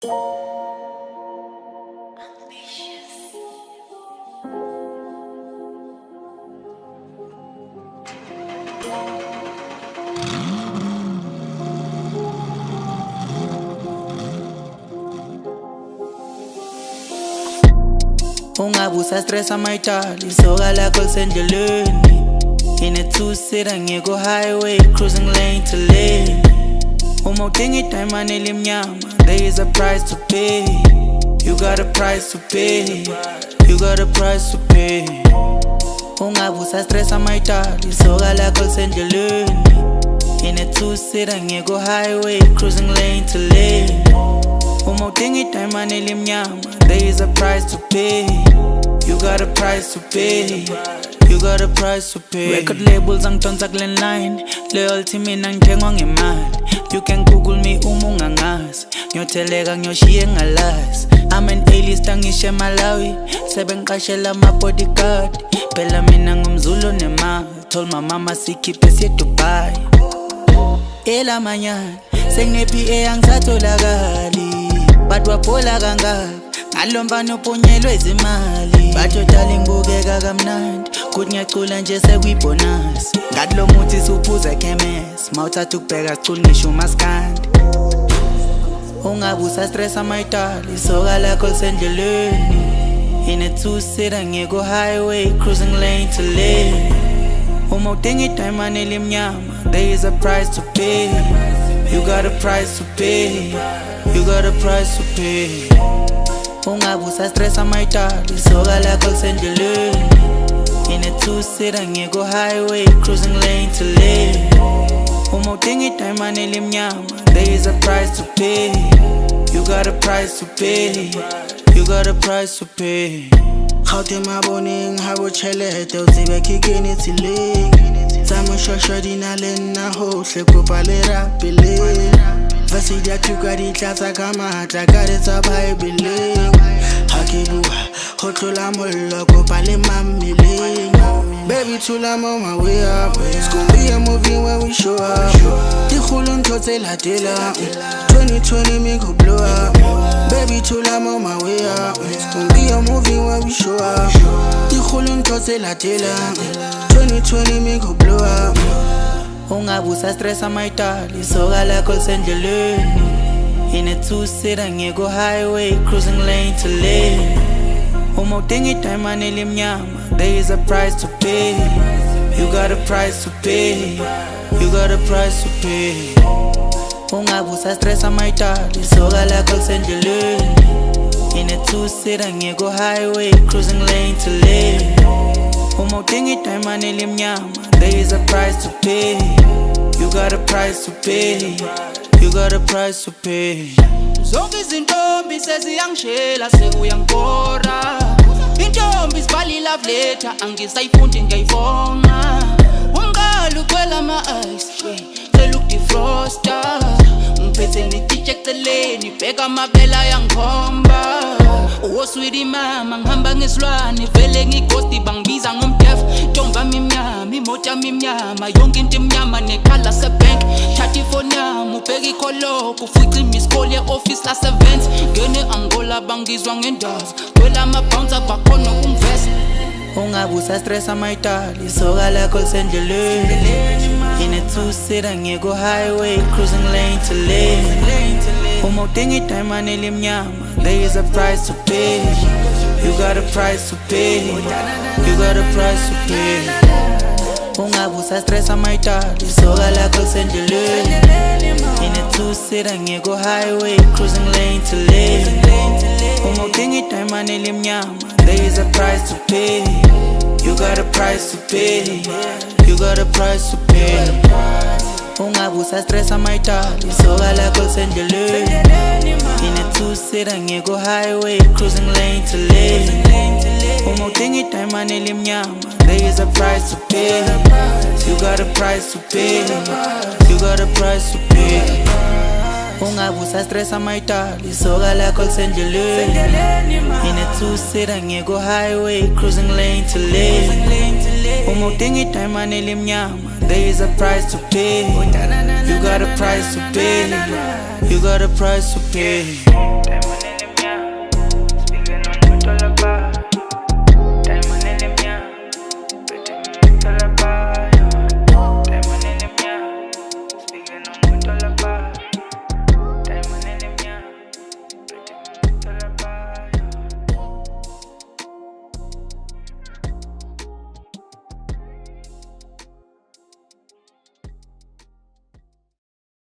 Ungabusa stressa mayitali isoka lakho lisendleleni. In a two-seater ngiyeko highway cruising lane to lane. Uma udinga idayimani elimnyama, there is a price to pay. You got a price to pay. You got a price to pay. Ungabusa stressa mayitali isoka lakho lisendleleni. In a two-seater ngiyeko highway cruising lane to lane. Uma udinga idayimani elimnyama, there is a price to pay. You got a price to pay. You got a price to pay. Record labels angidonsa kule line. Loyalty mina ngithengwa ngemali. You can Google me uma ungangazi. Ngiyotheleka ngiyoshiya ngalazi. I'm an A-list angishe Malawi. Sebengiqashela ama-bodyguard. Phela mina ngumZulu nemali. Told my mama sikhiphe siye Dubai. Elamanyana sengine-PA angisatholakali. But waphola kangaka ngalo mfana uphunyelwe izimali. Batho darling ngibukeka kamnandi, kuthi ngiyacula nje sekuyibonus. Ngathi lo muthi suphuza ekhemesi, mawuthatha ukubheka sicula ngisho umaskandi. Ungabusa stressa mayitali isoka lakho lisendleleni. In a two-seater ngiyeko highway cruising lane to lane. Uma udinga idayimani elimnyama, there is a price to pay. You got a price to pay. You got a price to pay. Ungabusa stressa mayitali isoka lakho lisendleleni. In a two-seater ngiyeko highway cruising lane to lane. Uma udinga idayimani elimnyama, there is a price to pay. You got a price to pay. You got a price to pay. Khawuthe mabone ngihabo chelete uzibe kikini itsile. Tsama shoshodi naleni nahohle kubhalera bile. Vasidi athuka ditlatsa ka matla ka re tsa Bible. Ha ke bua ho tlola mollo kopa le mameleng. Baby thula mo my way up. It's gonna be a movie when we show up. Dikgolo ntho tse latelang 2020 me go blow up. Baby thula mo my way up. It's gonna be a movie when we show up. Dikgolo ntho tse latelang 2020 me go blow up. Ungabusa stressa mayitali isoka lakho lisendleleni. In a two-seater ngiyeko highway cruising lane to lane. Uma udinga idayimani elimnyama, there is a price to pay. You got a price to pay. You got a price to pay. Ungabusa stressa mayitali isoka lakho lisendleleni. In a two-seater ngiyeko highway cruising lane to lane. Uma udinga idayimani elimnyama, there is a price to pay. You got a price to pay. You got a price to pay. Zonke izintombi seziyangishela sekuyangibora. Intombi sibhala i-love letter angisayifundi ngiyayivonga. Umqala ukwela ama-ice cela ukudifrosta. Ngiphethe netitshe eceleni bheka amabela yangikhomba. Sweetie mama ngihamba ngesilwane vele ngighosti bangibiza ngomdef. Ntombi yami imnyama imoto yami imnyama yonke into imnyama nekhala sebank. Thatha ifoni yami ubheka ikholobha ufica imiskoli ye-office lase-Vents. Ngene Angola bangizwa ngendaba kwela ama-bouncer bakhona ukungivesa. Ungabusa stressa mayitali isoka lakho lisendleleni. In a two-seater ngiyeko highway cruising lane to lane. Uma udinga idayimani elimnyama, there is a price to pay. You got a price to pay. You got a price to pay. Ungabusa stressa mayitali isoka lakho lisendleleni. In a two-seater ngiyeko highway cruising lane to lane. Uma udinga idayimani elimnyama, there is a price to pay. You got a price to pay. You got a price to pay. Ungabusa stressa mayitali isoka lakho lisendleleni. In a two-seater ngiyeko highway cruising lane to lane. Uma udinga idayimani elimnyama, there is a price to pay. You got a price to pay. You got a price to pay. Ungabusa stressa mayitali isoka lakho lisendleleni. In a two-seater ngiyeko highway cruising lane to lane. Uma udinga idayimani elimnyama, there is a price to pay. You got a price to pay. You got a price to pay.